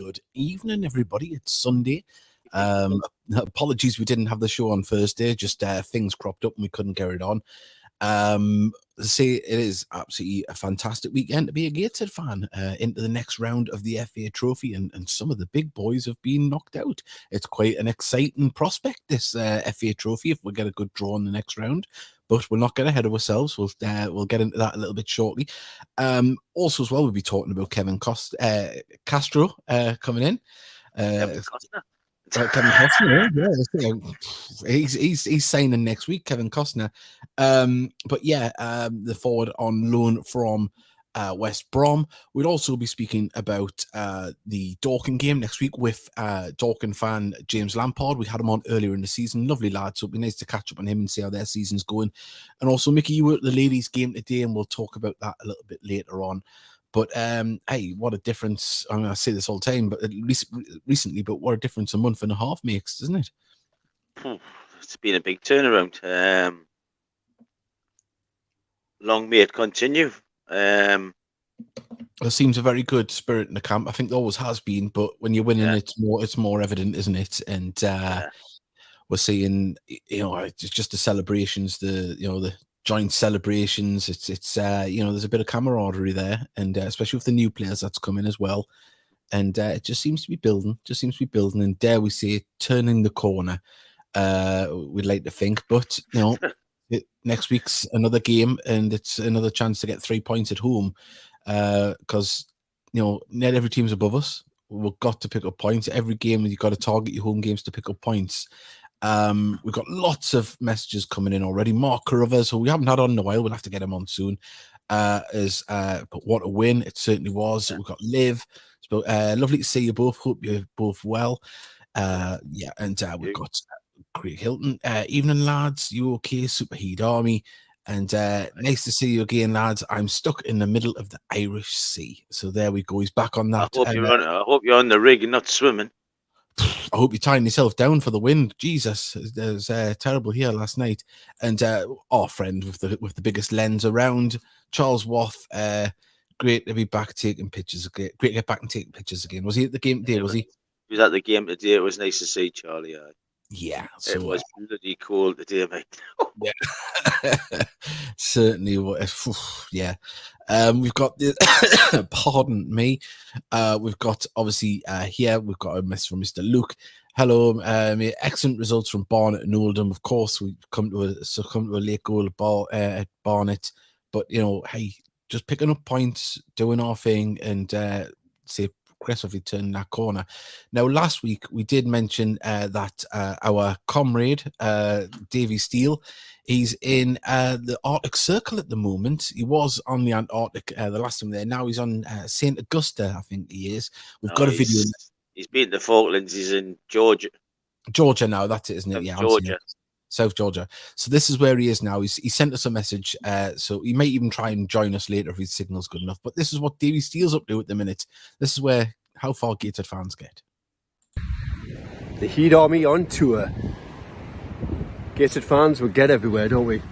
good evening, everybody. It's Sunday. Apologies we didn't have the show on Thursday. Just things cropped up and we couldn't get it on. Say it is absolutely a fantastic weekend to be a Gateshead fan into the next round of the FA Trophy, and some of the big boys have been knocked out. It's quite an exciting prospect, this FA Trophy, if we get a good draw in the next round. But we'll not get ahead of ourselves. We'll get into that a little bit shortly. Also, as well, we'll be talking about Kevin Castro coming in. Kevin Costner, yeah, he's signing next week, Kevin Costner. But yeah, the forward on loan from West Brom. We'll also be speaking about the Dorking game next week with Dorking fan James Lampard. We had him on earlier in the season, lovely lad, so it'd be nice to catch up on him and see how their season's going. And also, Mickey, you were at the ladies' game today, and we'll talk about that a little bit later on. But hey, what a difference! I mean, I say this all the time, but at least recently, but what a difference a month and a half makes, doesn't it? It's been a big turnaround. Long may it continue. There seems a very good spirit in the camp. I think there always has been, but when you're winning, it's more evident, isn't it? And we're seeing, it's just the celebrations, the joint celebrations. It's there's a bit of camaraderie there, and especially with the new players that's coming as well. And it just seems to be building. And dare we say, turning the corner. We'd like to think, but next week's another game, and it's another chance to get 3 points at home. Because not every team's above us. We've got to pick up points. Every game you've got to target your home games to pick up points. We've got lots of messages coming in already. Mark Carruthers, who we haven't had on in a while, we'll have to get him on soon. But what a win it certainly was. We've got Liv. So, lovely to see you both. Hope you're both well. And we've got Craig Hilton. Evening, lads. You okay? Superheat Army. And nice to see you again, lads. I'm stuck in the middle of the Irish Sea. So there we go. He's back on that. I hope you're on the rig and not swimming. I hope you're tying yourself down for the wind. Jesus, it was terrible here last night. And our friend with the biggest lens around, Charles Wath. Great to be back taking pictures. Great to get back and taking pictures again. Was he at the game today? Was he? He was at the game today. It was nice to see Charlie. Yeah, so, it was bloody cold today, mate. Yeah, certainly. Yeah, we've got the. Pardon me. We've got obviously here. We've got a message from Mr. Luke. Hello, excellent results from Barnet and Oldham. Of course, we've come to a late goal at Barnet, but hey, just picking up points, doing our thing, and say. Aggressively turning that corner. Now, last week we did mention that our comrade Davy Steele, he's in the Arctic Circle at the moment. He was on the Antarctic the last time there. Now he's on St. Augusta, I think he is. We've got a video. He's been the Falklands. He's in Georgia. Georgia now, that's it, isn't it? Yeah, Georgia. South Georgia. So this is where he is now. He sent us a message, so he may even try and join us later if his signal's good enough. But this is what Davy Steele's up to at the minute. This is how far Gateshead fans get. The Heat Army on tour. Gateshead fans will get everywhere, don't we?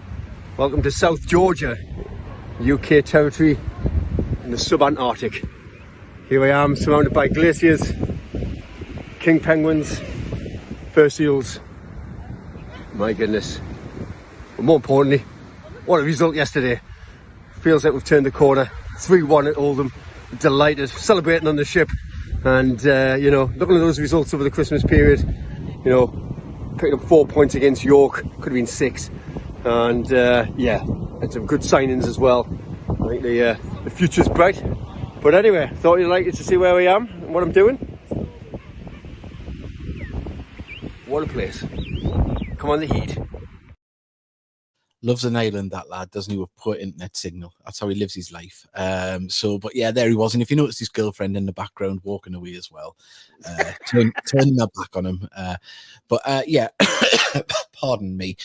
Welcome to South Georgia, UK territory in the sub-Antarctic. Here I am, surrounded by glaciers, king penguins, fur seals. My goodness. But more importantly, what a result yesterday. Feels like we've turned the corner. 3-1 at Oldham. Delighted, celebrating on the ship. And, looking at those results over the Christmas period, picking up 4 points against York, could have been 6. And, and some good signings as well. I think the future's bright. But anyway, thought you'd like to see where I am and what I'm doing. What a place. Come on, the Heat. Loves an island, that lad, doesn't he, with poor internet signal. That's how he lives his life. But yeah, there he was. And if you notice his girlfriend in the background walking away as well, turning her back on him. Pardon me.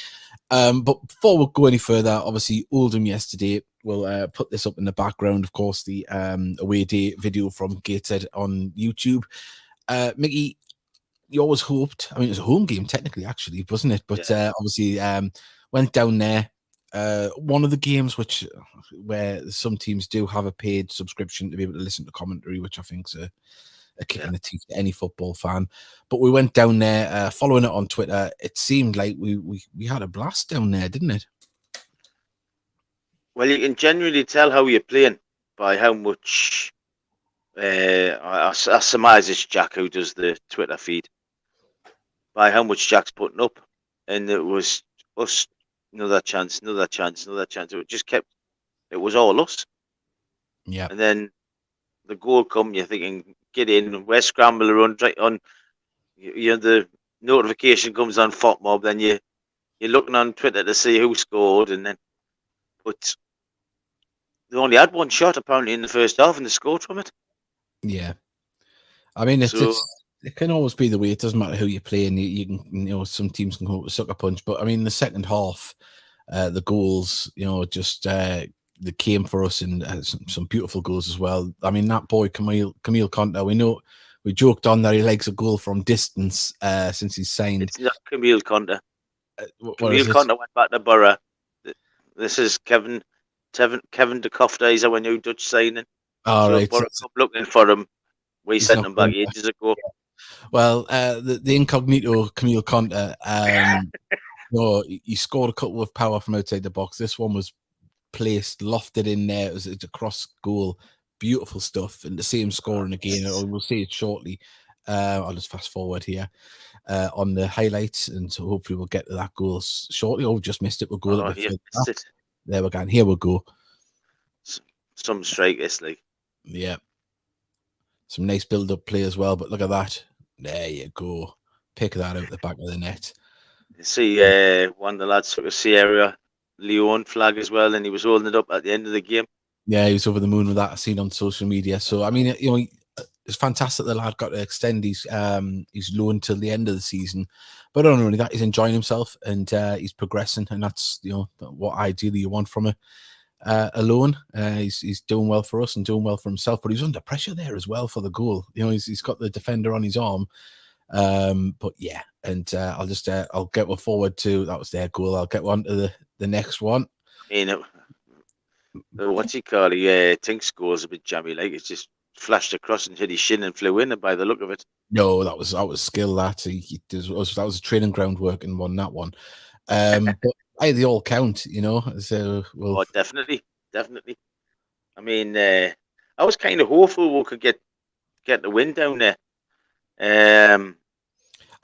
But before we go any further, obviously, Oldham yesterday, we'll put this up in the background, of course, the away day video from Gateshead on YouTube. Mickey, you always hoped, I mean, it was a home game, technically, actually, wasn't it? But obviously, went down there. One of the games where some teams do have a paid subscription to be able to listen to commentary, which I think's a kick in the teeth to any football fan. But we went down there, following it on Twitter. It seemed like we had a blast down there, didn't it? Well, you can genuinely tell how you're playing by how much. I surmise it's Jack who does the Twitter feed. By how much Jack's putting up, and it was us. Another chance, another chance, another chance. It just kept. It was all us. Yeah. And then the goal come. You're thinking, get in. We're scrambling around right on. The notification comes on FOTMob. Then you're looking on Twitter to see who scored, and then but they only had one shot apparently in the first half, and they scored from it. Yeah, I mean it can always be the way. It doesn't matter who you're playing. You can, some teams can come up with sucker punch, but I mean the second half, the goals, just they came for us, and some beautiful goals as well. I mean that boy Camille Conter, we joked on that he likes a goal from distance since he's signed. It's not Camille Conter. Camille Conter went back to Borough. This is Kevin de Kofta. He's our new Dutch signing. All right. Borough come looking for him. We sent him back ages ago. Well, the incognito Camille Conter, he scored a couple of power from outside the box. This one was placed, lofted in there. It's a cross goal. Beautiful stuff. And the same scoring again. We'll see it shortly. I'll just fast forward here on the highlights, and so hopefully we'll get to that goal shortly. Oh, we just missed it. We'll go a bit further. There we go. Here we go. Some strikers, like. Yeah. Some nice build-up play as well, but look at that. There you go. Pick that out the back of the net. You see, one of the lads took a Sierra Leone flag as well, and he was holding it up at the end of the game. Yeah, he was over the moon with that. I've seen on social media. So, I mean, it's fantastic the lad got to extend his loan till the end of the season. But not only that, he's enjoying himself, and he's progressing, and that's what ideally you want from a loan. He's doing well for us and doing well for himself, but he's under pressure there as well for the goal. He's got the defender on his arm. But yeah, and I'll get one forward to that was their goal. I'll get one to the next one. What's he called? I think scores a bit jammy, like it's just flashed across and hit his shin and flew in. By the look of it, no, that was skill. That was a training ground work and won that one. But they all count, So definitely. I mean, I was kind of hopeful we could get the win down there.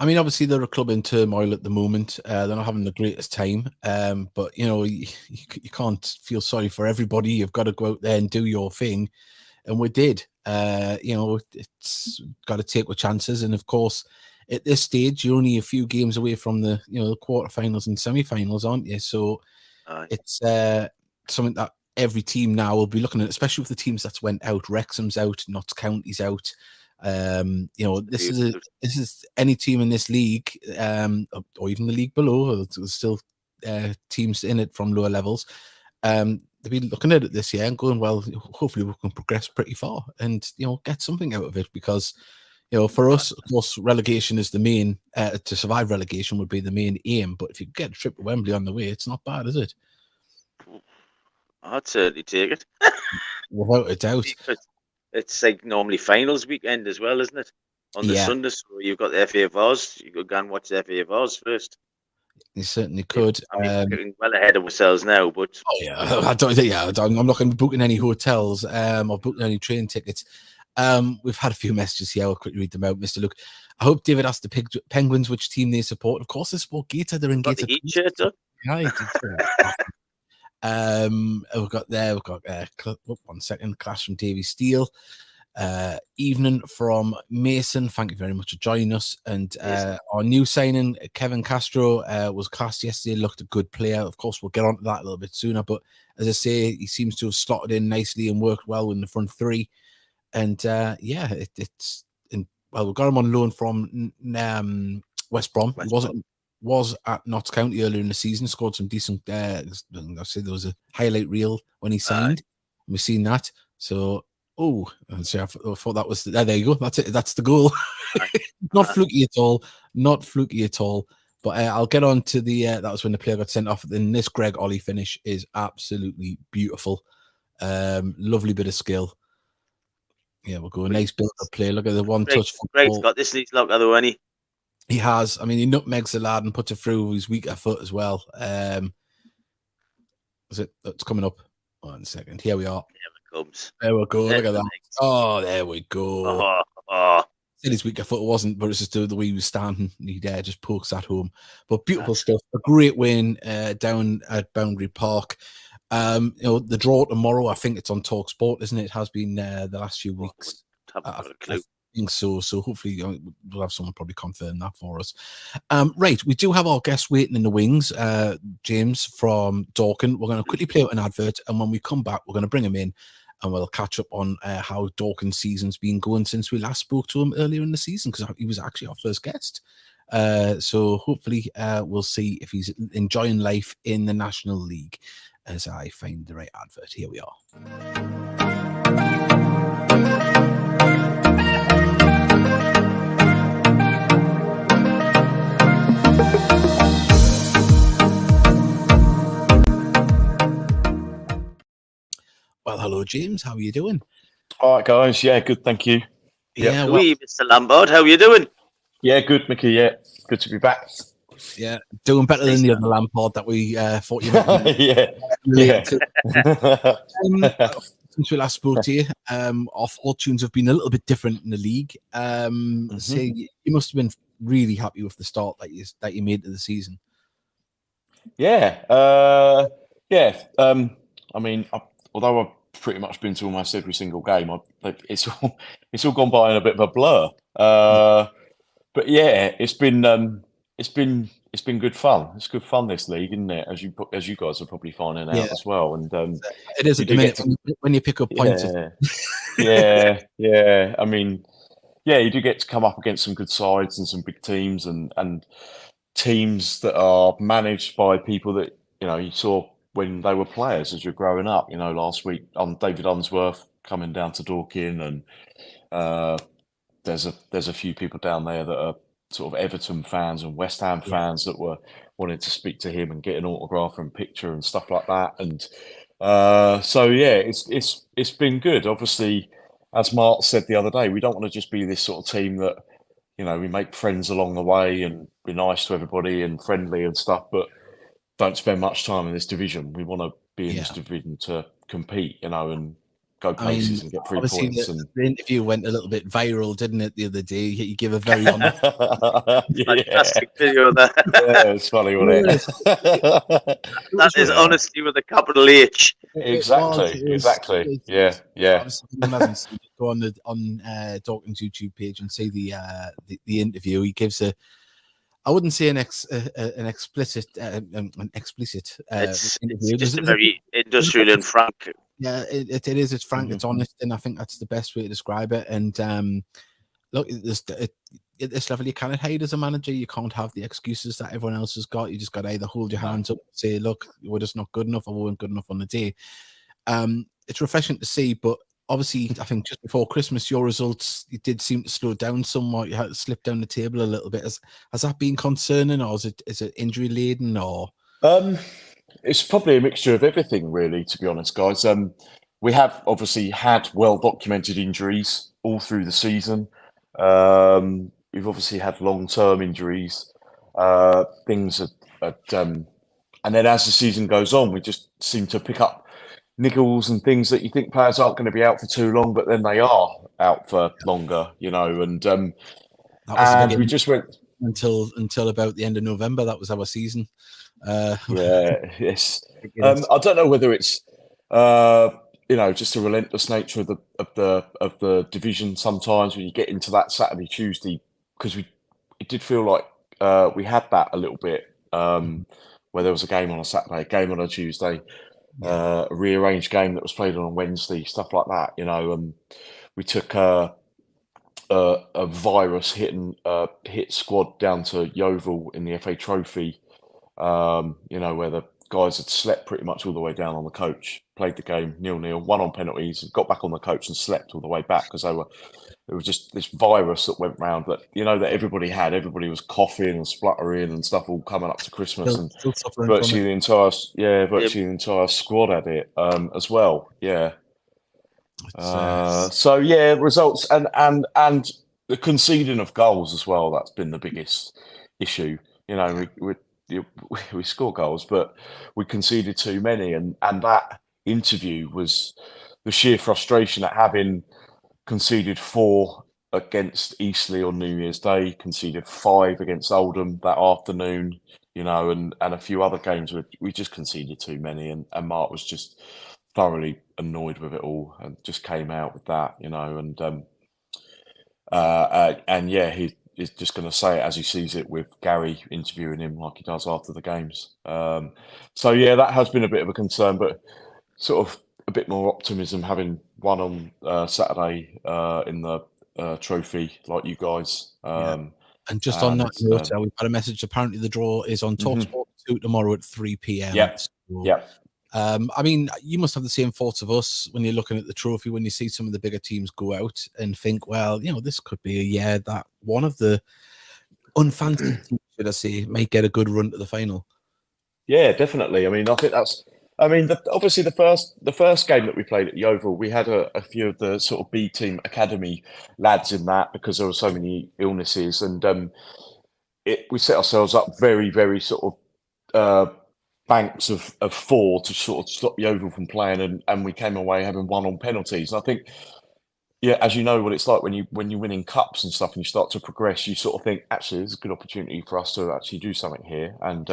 I mean, obviously they're a club in turmoil at the moment. They're not having the greatest time. But you can't feel sorry for everybody. You've got to go out there and do your thing, and we did. It's got to take with chances, and of course, at this stage, you're only a few games away from the the quarterfinals and semi-finals, aren't you? So it's something that every team now will be looking at, especially with the teams that's went out. Wrexham's out, Notts County's out. This is any team in this league, or even the league below. There's still teams in it from lower levels. They've been looking at it this year and going, well, hopefully we can progress pretty far and get something out of it, because for us, of course, relegation is the main. To survive relegation would be the main aim. But if you get a trip to Wembley on the way, it's not bad, is it? I'd certainly take it. Without a doubt. It's like normally finals weekend as well, isn't it? On the Sunday, so you've got the FA Vars. You could go and watch the FA Vars first. You certainly could. I mean, we're getting well ahead of ourselves now, but I'm not going to be booking any hotels or booking any train tickets. We've had a few messages here. I'll quickly read them out. Mr. Luke, I hope David asked the Penguins which team they support. Of course, they support Gator. They're in Gator. Right. We've got 1 second. Class from Davy Steele. Evening from Mason. Thank you very much for joining us. And our new signing, Kevin Castro, was classed yesterday. Looked a good player. Of course, we'll get on to that a little bit sooner. But as I say, he seems to have slotted in nicely and worked well in the front three. And we've got him on loan from West Brom. He was at Notts County earlier in the season. Scored some decent. I say there was a highlight reel when he signed. We've seen that. So. Oh, I thought that was there. You go. That's it. That's the goal. Not fluky at all. Not fluky at all. But I'll get on to the. That was when the player got sent off. Then this Greg Ollie finish is absolutely beautiful. Lovely bit of skill. Yeah, we'll go. A nice build-up play. Look at the one-touch Greg's football. got this in his locker though, hasn't he? He has. I mean, he nutmegs the lad and puts it through his weaker foot as well. Is it? That's coming up. 1 second. Here we are. Here it comes. There we go. Look at that. Legs. Oh, there we go. Oh. Said his weaker foot wasn't, but it's just the way he was standing. He just pokes that home. But beautiful stuff. A great win down at Boundary Park. The draw tomorrow, I think it's on Talk Sport, isn't it? It has been the last few weeks. I think so. So hopefully we'll have someone probably confirm that for us. Right, we do have our guest waiting in the wings, James from Dorking. We're going to quickly play out an advert, and when we come back, we're going to bring him in, and we'll catch up on how Dorking season's been going since we last spoke to him earlier in the season, because he was actually our first guest. So hopefully we'll see if he's enjoying life in the National League. As I find the right advert, here we are. Well, hello, James. How are you doing? All right, guys. Yeah, good. Thank you. Yeah, Mr. Lambert. How are you doing? Yeah, good, Mickey. Yeah, good to be back. Yeah, doing better than the other Lampard that we thought you might yeah. Since we last spoke to you, our fortunes have been a little bit different in the league. So you must have been really happy with the start that you made to the season. Yeah. I mean, although I've pretty much been to almost every single game, it's all gone by in a bit of a blur. But yeah, it's been good fun. It's good fun, this league, isn't it? As you guys are probably finding out as well. And it is at the minute when you pick up points. Yeah. I mean, yeah, you do get to come up against some good sides and some big teams and teams that are managed by people that you saw when they were players as you're growing up. Last week on David Unsworth coming down to Dorking, and there's a few people down there that are sort of Everton fans and West Ham fans that were wanting to speak to him and get an autograph and picture and stuff like that. And so yeah, it's been good. Obviously, as Mark said the other day, we don't want to just be this sort of team that we make friends along the way and be nice to everybody and friendly and stuff, but don't spend much time in this division. We want to be in this division to compete, and go places and get 3 points. The interview went a little bit viral, didn't it, the other day? You give a very honest... Fantastic video there. Yeah, it's funny, wasn't it? That is honesty with a capital H. Exactly. Yeah. Go on Dorking's YouTube page and see the interview. He gives I wouldn't say an explicit. It's just a very industrial and frank. Yeah, it is. It's frank. It's honest, and I think that's the best way to describe it. And look, at this level, you cannot hide as a manager. You can't have the excuses that everyone else has got. You just got to either hold your hands up and say, "Look, we're just not good enough, or we weren't good enough on the day." It's refreshing to see, but obviously, I think just before Christmas, your results did seem to slow down somewhat. You had to slip down the table a little bit. Has that been concerning, or is it injury laden, or? It's probably a mixture of everything, really, to be honest, guys. We have obviously had well-documented injuries all through the season. We've obviously had long-term injuries. And then as the season goes on, we just seem to pick up niggles and things that you think players aren't going to be out for too long, but then they are out for longer, and we just went until about the end of November. That was our season. Yes. I don't know whether it's just the relentless nature of the division sometimes when you get into that Saturday, Tuesday, because it did feel like we had that a little bit, where there was a game on a Saturday, a game on a Tuesday, a rearranged game that was played on a Wednesday, stuff like that, we took a virus hit squad down to Yeovil in the FA Trophy, where the guys had slept pretty much all the way down on the coach, played the game 0-0, won on penalties, got back on the coach and slept all the way back because it was just this virus that went round that that everybody had. Everybody was coughing and spluttering and stuff all coming up to Christmas, and virtually the entire squad had it as well. Yeah. So yeah, results and the conceding of goals as well. That's been the biggest issue. You know, we score goals, but we conceded too many, and that interview was the sheer frustration at having conceded 4 against Eastleigh on New Year's Day, conceded 5 against Oldham that afternoon, you know, and a few other games where we just conceded too many, and Mark was just thoroughly annoyed with it all and just came out with that, you know, and yeah, he's just going to say it as he sees it with Gary interviewing him like he does after the games. So yeah, that has been a bit of a concern, but sort of a bit more optimism having won on Saturday in the trophy like you guys. And just on that note, we've got a message. Apparently, the draw is on TalkSport 2 tomorrow at 3 p.m. Yep. So, Yep. I mean, you must have the same thoughts of us when you're looking at the trophy, when you see some of the bigger teams go out and think, well, you know, this could be a year that one of the unfancied teams, should I say, may get a good run to the final. Yeah, definitely. I mean, I think that's. I mean, obviously the first game that we played at the Oval, we had a few of the sort of B team academy lads in that because there were so many illnesses, and we set ourselves up very, very sort of banks of 4 to sort of stop the Oval from playing, and we came away having won on penalties. And I think, yeah, as you know what it's like when you win in cups and stuff and you start to progress, you sort of think, actually, there's a good opportunity for us to actually do something here. And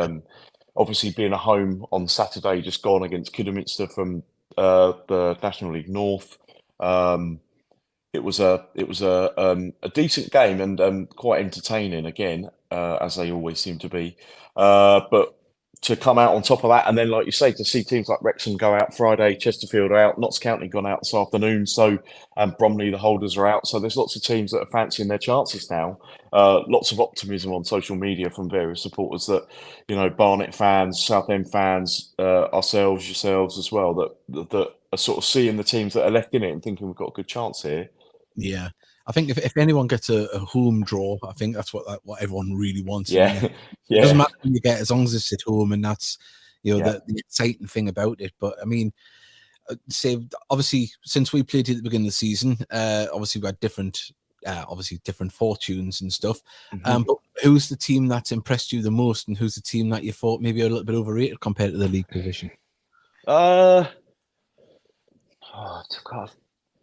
obviously being a home on Saturday, just gone against Kidderminster from the National League North, it was a decent game and quite entertaining again, as they always seem to be. But to come out on top of that, and then, like you say, to see teams like Wrexham go out Friday, Chesterfield are out, Notts County gone out this afternoon, so Bromley, the holders, are out. So there's lots of teams that are fancying their chances now. Lots of optimism on social media from various supporters that, you know, Barnet fans, Southend fans, ourselves, yourselves as well, that are sort of seeing the teams that are left in it and thinking we've got a good chance here. Yeah, I think if anyone gets a home draw, I think that's what everyone really wants. Yeah, It doesn't matter when you get, as long as it's at home, and that's, you know, Yeah. the exciting thing about it. But I mean, say obviously since we played at the beginning of the season, obviously we had different fortunes and stuff. But who's the team that's impressed you the most, and who's the team that you thought maybe a little bit overrated compared to the league position?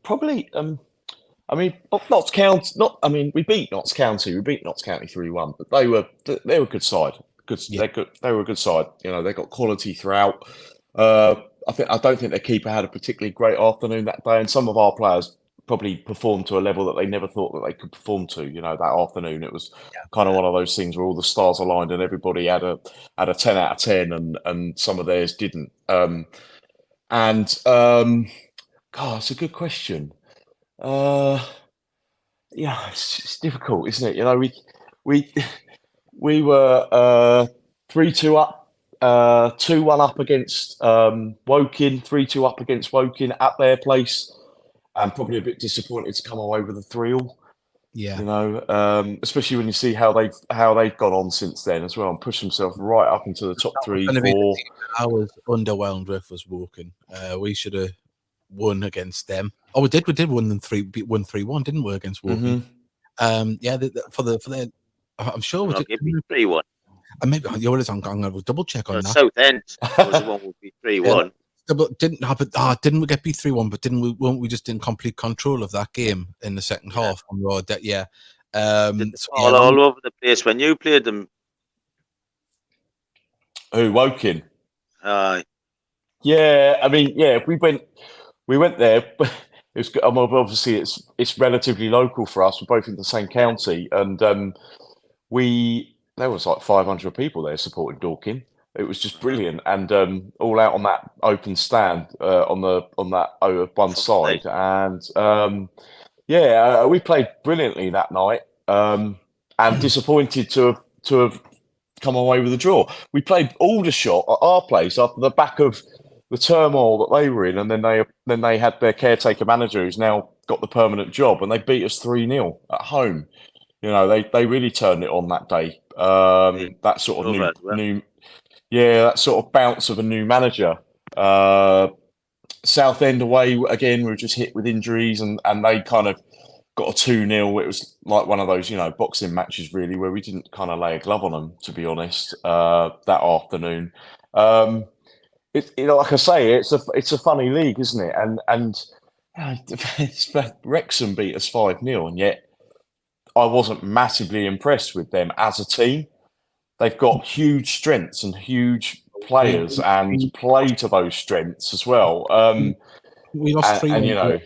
Probably. I mean, Notts County. We beat Notts County. We beat Notts County 3-1, but they were a good side. Yeah. They were a good side. You know, they got quality throughout. I don't think their keeper had a particularly great afternoon that day, and some of our players probably performed to a level that they never thought that they could perform to. You know, that afternoon it was kind of one of those things where all the stars aligned and everybody had a 10 out of 10, and some of theirs didn't. God, it's a good question. Yeah, it's difficult, isn't it? You know, we were 3-2 up, 2-1 up against Woking, 3-2 up against Woking at their place, and probably a bit disappointed to come away with a 3-3. Yeah, You know, especially when you see how they've gone on since then as well and pushed themselves right up into the top 3, 4. I was underwhelmed with was Woking. We should have won against them. Oh, we did win them 3-1, didn't we, against Woking? Yeah, for their, I'm sure we did 3-1. And maybe I'm going to double check on that. Southend was the one would be 3-1. Didn't happen. Didn't we get beat 3-1? But weren't we just in complete control of that game in the second half? Yeah. All over the place when you played them. Who, Woking? Aye. Yeah, I mean, yeah, we went there, but it was obviously it's relatively local for us. We're both in the same county, and there was like 500 people there supporting Dorking. It was just brilliant, and all out on that open stand on that one side, and we played brilliantly that night, and disappointed to have come away with a draw. We played Aldershot at our place after the back of the turmoil that they were in, and then they had their caretaker manager who's now got the permanent job, and they beat us 3-0 at home. You know, they really turned it on that day. That sort of new, that sort of bounce of a new manager. Southend away again, we were just hit with injuries, and they kind of got a 2-0. It was like one of those, boxing matches really, where we didn't kind of lay a glove on them, to be honest, that afternoon. Like I say, it's a funny league, isn't it? And Wrexham beat us 5-0, and yet I wasn't massively impressed with them as a team. They've got huge strengths and huge players and play to those strengths as well. We lost 3-1.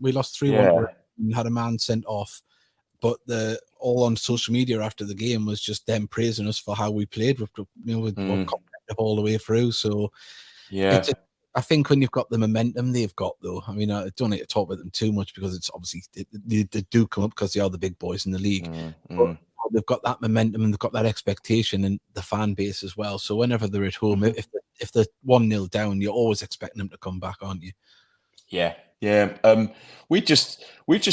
We lost 3-1 and had a man sent off. But all on social media after the game was just them praising us for how we played. With all the way through. So I think when you've got the momentum they've got, though, I mean, I don't need to talk about them too much because it's obviously they do come up because they are the big boys in the league. But they've got that momentum and they've got that expectation and the fan base as well. So whenever they're at home, if they're 1-0 down, you're always expecting them to come back, aren't you? Yeah. We've just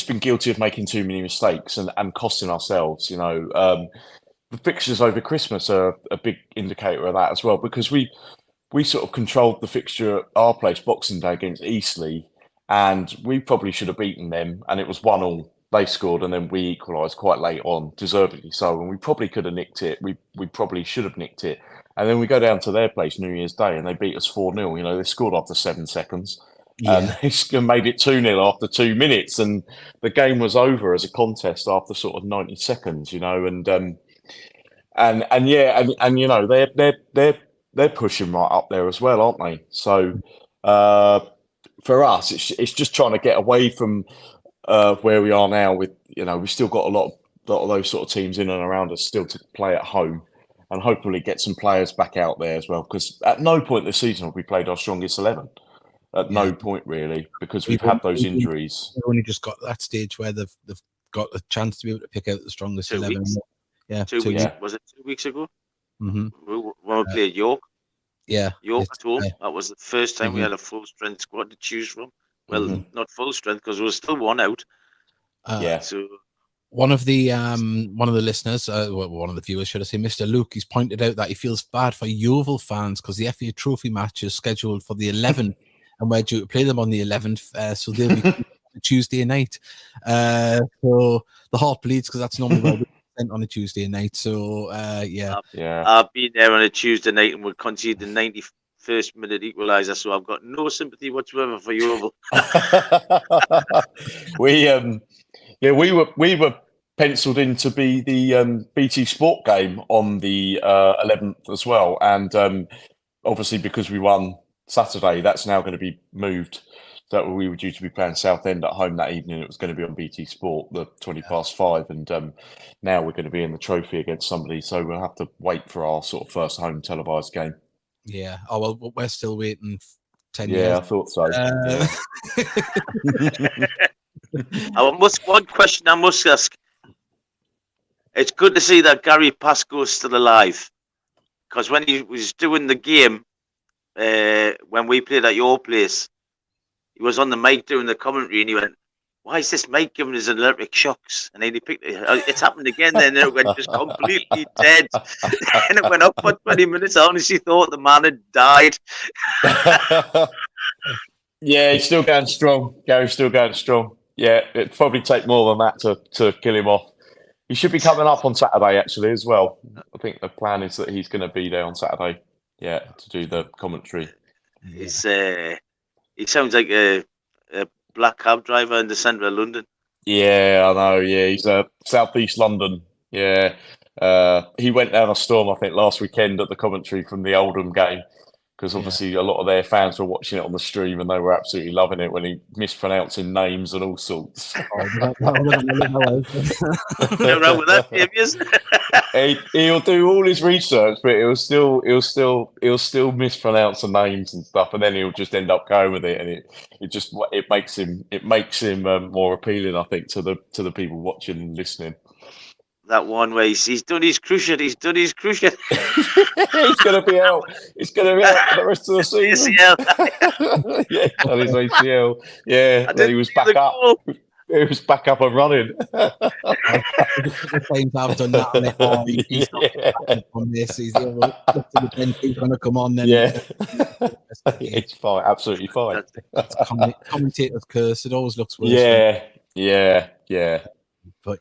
been guilty of making too many mistakes and costing ourselves. The fixtures over Christmas are a big indicator of that as well, because we sort of controlled the fixture at our place Boxing Day against Eastleigh, and we probably should have beaten them, and it was 1-1. They scored, and then we equalised quite late on, deservedly so, and we probably could have nicked it. We probably should have nicked it. And then we go down to their place New Year's Day, and they beat us 4-0. They scored after 7 seconds. And they made it 2-0 after 2 minutes, and the game was over as a contest after sort of 90 seconds, and they're pushing right up there as well, aren't they? So for us, it's just trying to get away from where we are now. With we've still got a lot of those sort of teams in and around us still to play at home, and hopefully get some players back out there as well. Because at no point this season have we played our strongest 11. At no point really, because we've had those injuries. We've only just got that stage where they've got a chance to be able to pick out the strongest 11. Weeks. Yeah, 2 weeks. Was it 2 weeks ago? Mm-hmm. When we played York. Yeah, York at home. That was the first time we had a full strength squad to choose from. Well, not full strength because we were still one out. So one of the listeners, one of the viewers, should I say, Mr. Luke, he's pointed out that he feels bad for Yeovil fans because the FA Trophy match is scheduled for the 11th. And we're due to play them on the 11th, so they'll be Tuesday night. So the heart bleeds because that's normally where we're sent on a Tuesday night. So I've been there on a Tuesday night and we conceded the 91st minute equaliser. So I've got no sympathy whatsoever for Yeovil. We were penciled in to be the BT Sport game on the 11th as well, and obviously because we won Saturday, that's now going to be moved. That we were due to be playing Southend at home that evening. It was going to be on BT Sport, the 5:20, and now we're going to be in the trophy against somebody. So we'll have to wait for our sort of first home televised game. Yeah. Oh well, we're still waiting 10 years. Yeah, I thought so. One question I must ask. It's good to see that Gary Pascoe's still alive, because when he was doing the game. When we played at your place, he was on the mic doing the commentary and he went, "Why is this mic giving us electric shocks?" And then he picked it. It's happened again. Then it went just completely dead, and it went up for 20 minutes. I honestly thought the man had died. Yeah, he's still going strong. Gary's still going strong. Yeah, it'd probably take more than that to kill him off. He should be coming up on Saturday actually as well. I think the plan is that he's going to be there on Saturday. Yeah, to do the commentary. He sounds like a black cab driver in the centre of London. Yeah, I know. Yeah, he's southeast London. Yeah, he went down a storm, I think, last weekend at the commentary from the Oldham game, because obviously a lot of their fans were watching it on the stream and they were absolutely loving it when he mispronouncing names and all sorts. He'll do all his research, but he'll still mispronounce the names and stuff, and then he'll just end up going with it, and it makes him more appealing, I think, to the people watching and listening. That one where he's done his cruciate. He's going to be out. He's going to be out for the rest of the season. ACL. Yeah, on his ACL. Yeah, then he was back up. it was back up and running. Times I've done that. And he's not on this. He's going to come on. Then it's fine, absolutely fine. It's commentator's curse. It always looks worse. Yeah. But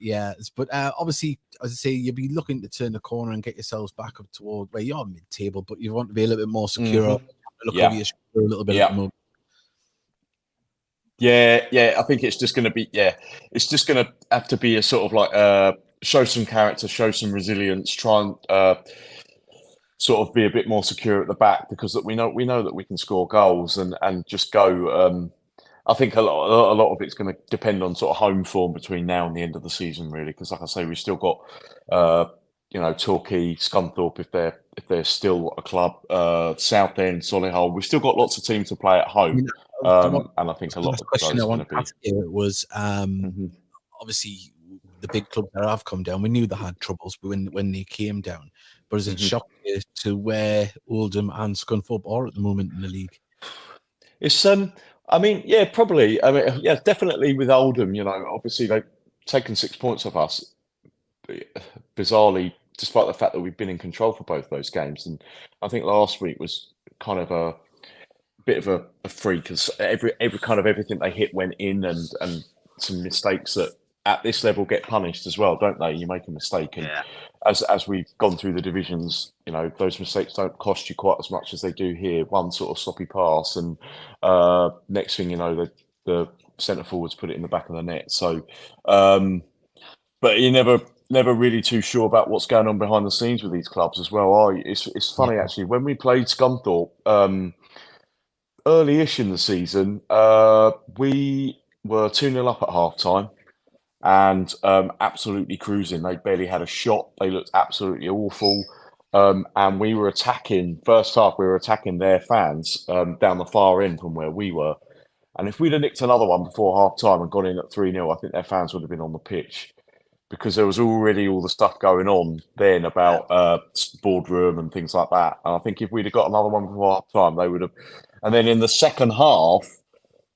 obviously, as I say, you'll be looking to turn the corner and get yourselves back up toward where you're mid-table, but you want to be a little bit more secure. Look over your shoulder a little bit at the moment. Yeah. I think it's just going to be, it's just going to have to be a sort of like show some character, show some resilience, try and sort of be a bit more secure at the back, because we know that we can score goals and just go. I think a lot of it's going to depend on sort of home form between now and the end of the season, really, because like I say, we've still got Torquay, Scunthorpe if they're still a club, Southend, Solihull. We've still got lots of teams to play at home, and I think a lot of question those I are going want to to ask you was obviously the big clubs that have come down. We knew they had troubles when they came down, but is it shocking you to where Oldham and Scunthorpe are at the moment in the league? It's I mean, yeah, probably. I mean, yeah, definitely with Oldham. Obviously they've taken 6 points off us, bizarrely, despite the fact that we've been in control for both those games. And I think last week was kind of a bit of a freak, because every kind of everything they hit went in, and some mistakes that at this level get punished as well, don't they? You make a mistake, and as we've gone through the divisions, those mistakes don't cost you quite as much as they do here. One sort of sloppy pass, and next thing you know, the centre forwards put it in the back of the net. So, but you're never really too sure about what's going on behind the scenes with these clubs as well, are you? It's funny actually, when we played Scunthorpe early-ish in the season, we were 2-0 up at half time. And absolutely cruising. They barely had a shot. They looked absolutely awful. And we were attacking, first half, we were attacking their fans down the far end from where we were. And if we'd have nicked another one before half time and gone in at 3-0, I think their fans would have been on the pitch, because there was already all the stuff going on then about boardroom and things like that. And I think if we'd have got another one before half time, they would have. And then in the second half,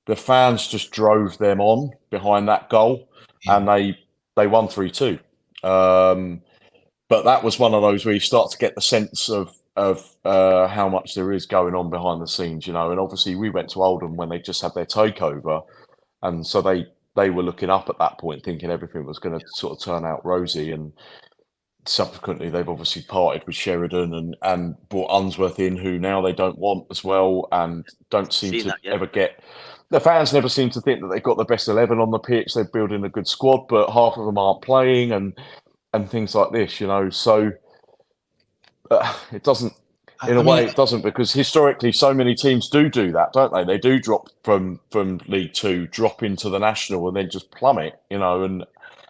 the fans just drove them on behind that goal. And they won 3-2. But that was one of those where you start to get the sense of how much there is going on behind the scenes, And obviously we went to Oldham when they just had their takeover, and so they were looking up at that point, thinking everything was going to sort of turn out rosy. And subsequently, they've obviously parted with Sheridan and brought Unsworth in, who now they don't want as well, and don't seem to ever get. The fans never seem to think that they've got the best 11 on the pitch. They're building a good squad, but half of them aren't playing, and things like this, So it doesn't, in a way, it doesn't, because historically, so many teams do that, don't they? They do drop from League Two, drop into the National, and then just plummet, and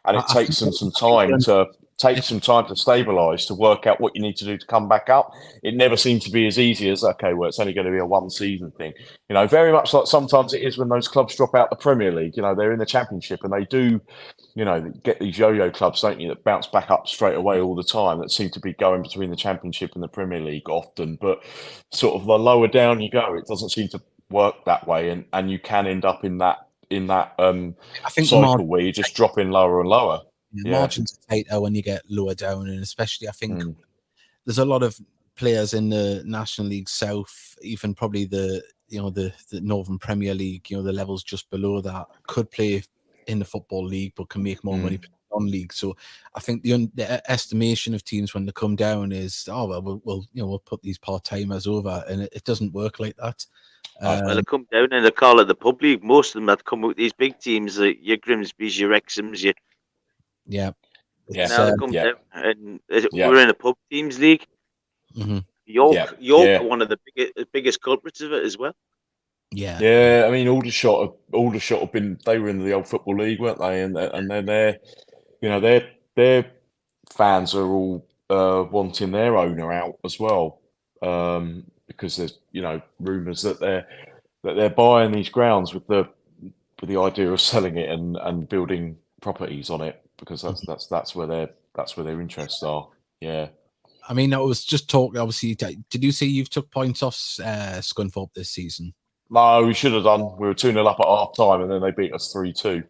it takes them some time to. Takes some time to stabilise, to work out what you need to do to come back up. It never seems to be as easy as, okay, well, it's only going to be a one-season thing. Very much like sometimes it is when those clubs drop out the Premier League. They're in the Championship, and they do, get these yo-yo clubs, don't you, that bounce back up straight away all the time, that seem to be going between the Championship and the Premier League often. But sort of the lower down you go, it doesn't seem to work that way, and you can end up in that I think cycle where you just drop in lower and lower. Margins are tighter when you get lower down, and especially I think there's a lot of players in the National League South, even probably the Northern Premier League, the levels just below that, could play in the Football League but can make more money non-league. So I think the estimation of teams when they come down is, we'll put these part-timers over, and it doesn't work like that. Well, they come down and they call it the pub league. Most of them that come with these big teams, your Grimsby's, your Wrexhams, Yeah. Now they come down, and we're in a pub teams league. Mm-hmm. York are one of the biggest culprits of it as well. Yeah. I mean, Aldershot have been. They were in the old Football League, weren't they? And then their fans are all wanting their owner out as well, because there's rumours that they're buying these grounds with the idea of selling it and building properties on it, because that's where their interests are. Yeah. I mean, I was just talking. Obviously, did you say you've took points off Scunthorpe this season? No, we should have done. We were 2-0 up at half time, and then they beat us 3-2.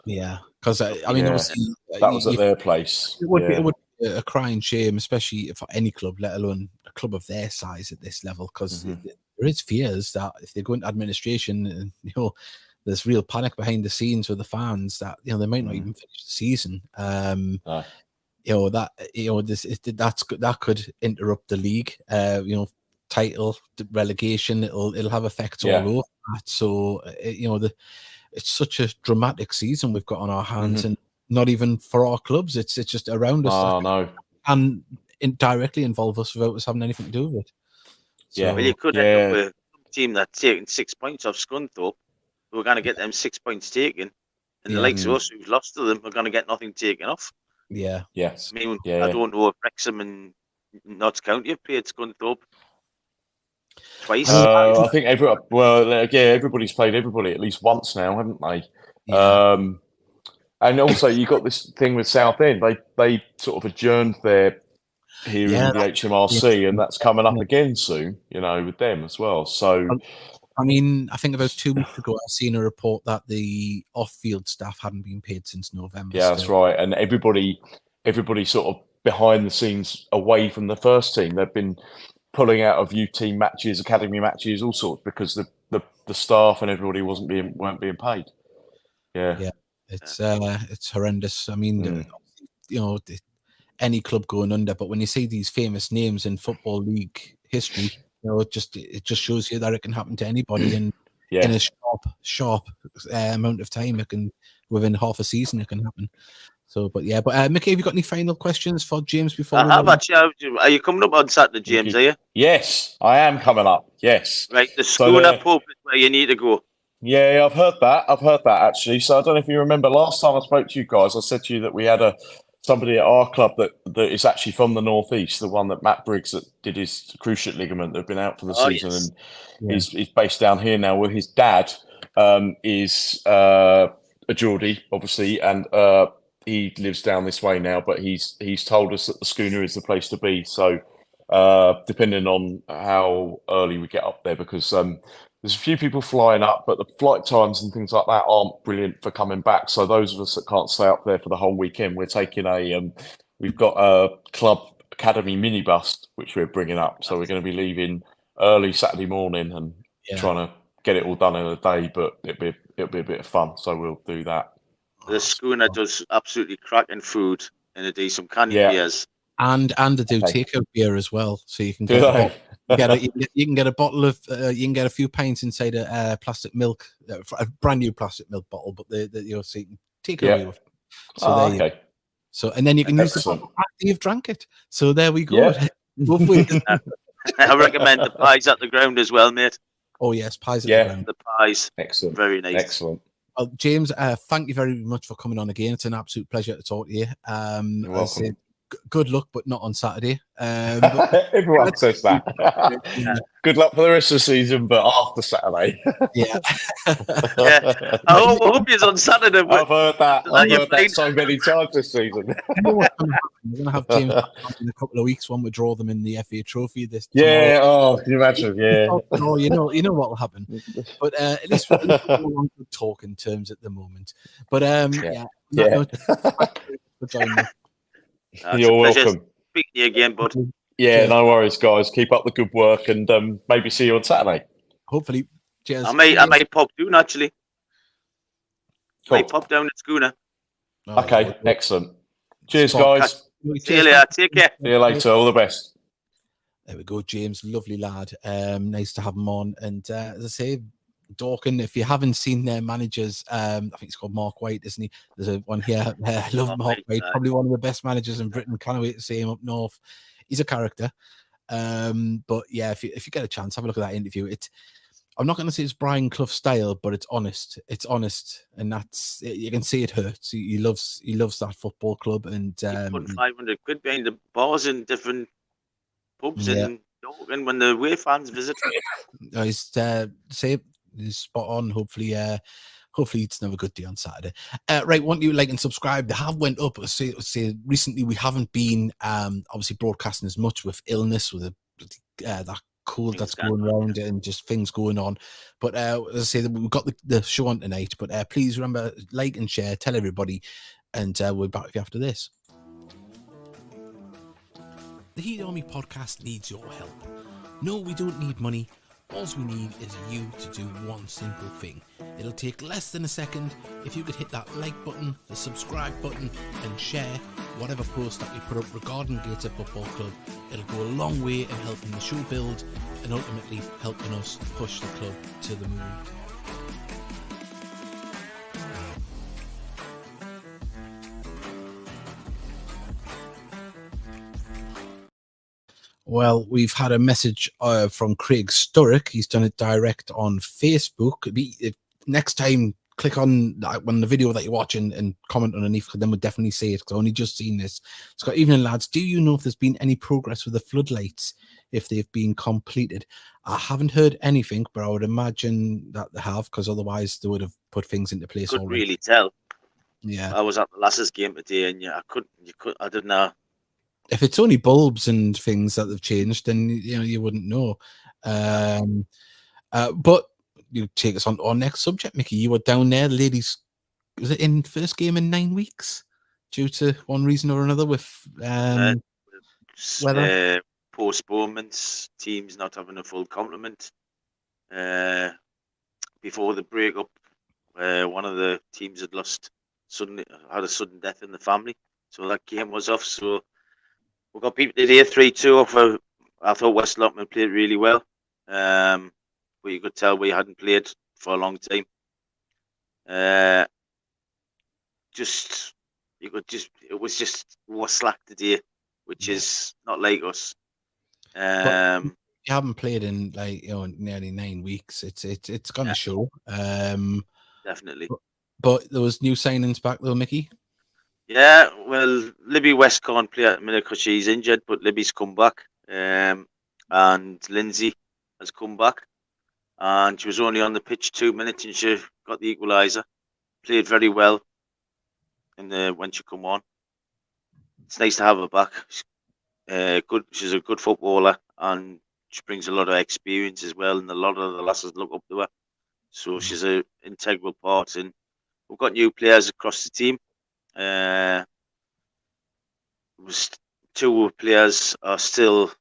Yeah, because I mean, Yeah. obviously, That was at their place. it would be a crying shame, especially for any club, let alone a club of their size at this level, because there is fears that if they go into administration, and there's real panic behind the scenes with the fans that they might not even finish the season. No. That could interrupt the league. Title relegation. It'll have effects all over that. So it's such a dramatic season we've got on our hands, and not even for our clubs. It's just around us. Oh no. And indirectly involve us without us having anything to do with it. So, well, you could end up with a team that's taking 6 points off Scunthorpe. We're going to get them 6 points taken, and the likes of us who've lost to them are going to get nothing taken off. Yeah. Yes. I mean, I don't know if Wrexham and Notts County have played Scunthorpe twice. I think everybody's played everybody at least once now, haven't they? Yeah. And also you got this thing with Southend. They sort of adjourned their hearing in the HMRC, and that's coming up again soon. With them as well. So. I mean, I think about 2 weeks ago, I seen a report that the off-field staff hadn't been paid since November. Yeah, that's right. And everybody sort of behind the scenes away from the first team. They've been pulling out of youth team matches, academy matches, all sorts, because the staff and everybody weren't being paid. Yeah. It's horrendous. I mean, any club going under, but when you see these famous names in Football League history, it just shows you that it can happen to anybody, and in a sharp amount of time, it can, within half a season, it can happen. So, but Mickey, have you got any final questions for James before? Are you coming up on Saturday, James? Are you? Yes, I am coming up. Yes. Right, the Schooner pub is where you need to go. Yeah, I've heard that actually. So I don't know if you remember last time I spoke to you guys, I said to you that we had somebody at our club that is actually from the northeast, the one that Matt Briggs that did his cruciate ligament that had been out for the season, and he's based down here now. Well, his dad is a Geordie, obviously, and he lives down this way now. But he's told us that the Schooner is the place to be. So depending on how early we get up there, because there's a few people flying up, but the flight times and things like that aren't brilliant for coming back. So those of us that can't stay up there for the whole weekend, we're taking we've got a club academy minibus, which we're bringing up. So we're going to be leaving early Saturday morning and trying to get it all done in a day, but it'll be a bit of fun. So we'll do that. The Schooner does absolutely cracking food, and they do some canned beers. And they do takeout beer as well, so you can get you can get a bottle of you can get a few pints inside a plastic milk, a brand new plastic milk bottle, but so you can take it away with. So So and then you can use the bottle after you've drank it. So there we go. I recommend the pies at the ground as well, mate. Oh yes, pies at the ground. The pies, excellent, very nice, excellent. Well, James, thank you very much for coming on again. It's an absolute pleasure to talk to you. You're welcome. Good luck, but not on Saturday. Everyone says that. Good luck for the rest of the season, but after Saturday. I hope he's on Saturday. I've heard that so many times this season. We're going to have James in a couple of weeks when we draw them in the FA Trophy. Can you imagine? Yeah. You know what will happen. But at least we're on good talk in terms at the moment. But for joining me. You're welcome. Speaking to you again, bud. Yeah, no worries, guys. Keep up the good work, and maybe see you on Saturday. Hopefully. Cheers. I might pop down actually. Cool. Might pop down at Schooner. Okay, excellent. Cheers, guys. See you later. Take care. See you later. All the best. There we go, James. Lovely lad. Nice to have him on. And as I say, Dorking, if you haven't seen their managers, I think it's called Mark White, isn't he? There's one here. I love Mark White, probably one of the best managers in Britain. Can't wait to see him up north. He's a character. But yeah, if you get a chance, have a look at that interview. I'm not going to say it's Brian Clough style, but it's honest. It's honest, and you can see it hurts. He loves that football club, and put 500 quid behind the bars in different pubs in Dorking when the away fans visit. He's spot on. Hopefully it's another good day on Saturday. Right, want you like and subscribe. They have went up. Say recently we haven't been obviously broadcasting as much with illness with that cold that's going around and just things going on. But as I say, we've got the show on tonight. But please remember, like and share, tell everybody, and we'll be back after this. The Heat Army podcast needs your help. No, we don't need money. All we need is you to do one simple thing. It'll take less than a second. If you could hit that like button, the subscribe button, and share whatever post that we put up regarding Gateshead Football Club, it'll go a long way in helping the show build and ultimately helping us push the club to the moon. Well, we've had a message from Craig Sturrock. He's done it direct on Facebook. Next time, click on the video that you're watching and comment underneath, because then we'll definitely see it, because I've only just seen this. It's got, evening lads, do you know if there's been any progress with the floodlights, if they've been completed? I haven't heard anything, but I would imagine that they have, because otherwise they would have put things into place Couldn't already. really tell. Yeah. I was at the Lasses game today, and I didn't know. If it's only bulbs and things that have changed, then you wouldn't know. But you take us on to our next subject, Mickey. You were down there, ladies. Was it in first game in 9 weeks, due to one reason or another with weather, postponements, teams not having a full complement. Before the breakup, one of the teams had had a sudden death in the family, so that game was off. So we got beaten today 3-2. I thought West Lotman played really well, but you could tell we hadn't played for a long time. It was just more slack today, which is not like us. You haven't played in nearly 9 weeks. It's gonna show. Definitely. But there was new signings back though, Mickey. Yeah, well, Libby West can't play at the minute because she's injured, but Libby's come back. And Lindsay has come back. And she was only on the pitch 2 minutes and she got the equaliser. Played very well when she come on. It's nice to have her back. She's a good footballer and she brings a lot of experience as well, and a lot of the lasses look up to her. So she's an integral part. And we've got new players across the team. Two players are still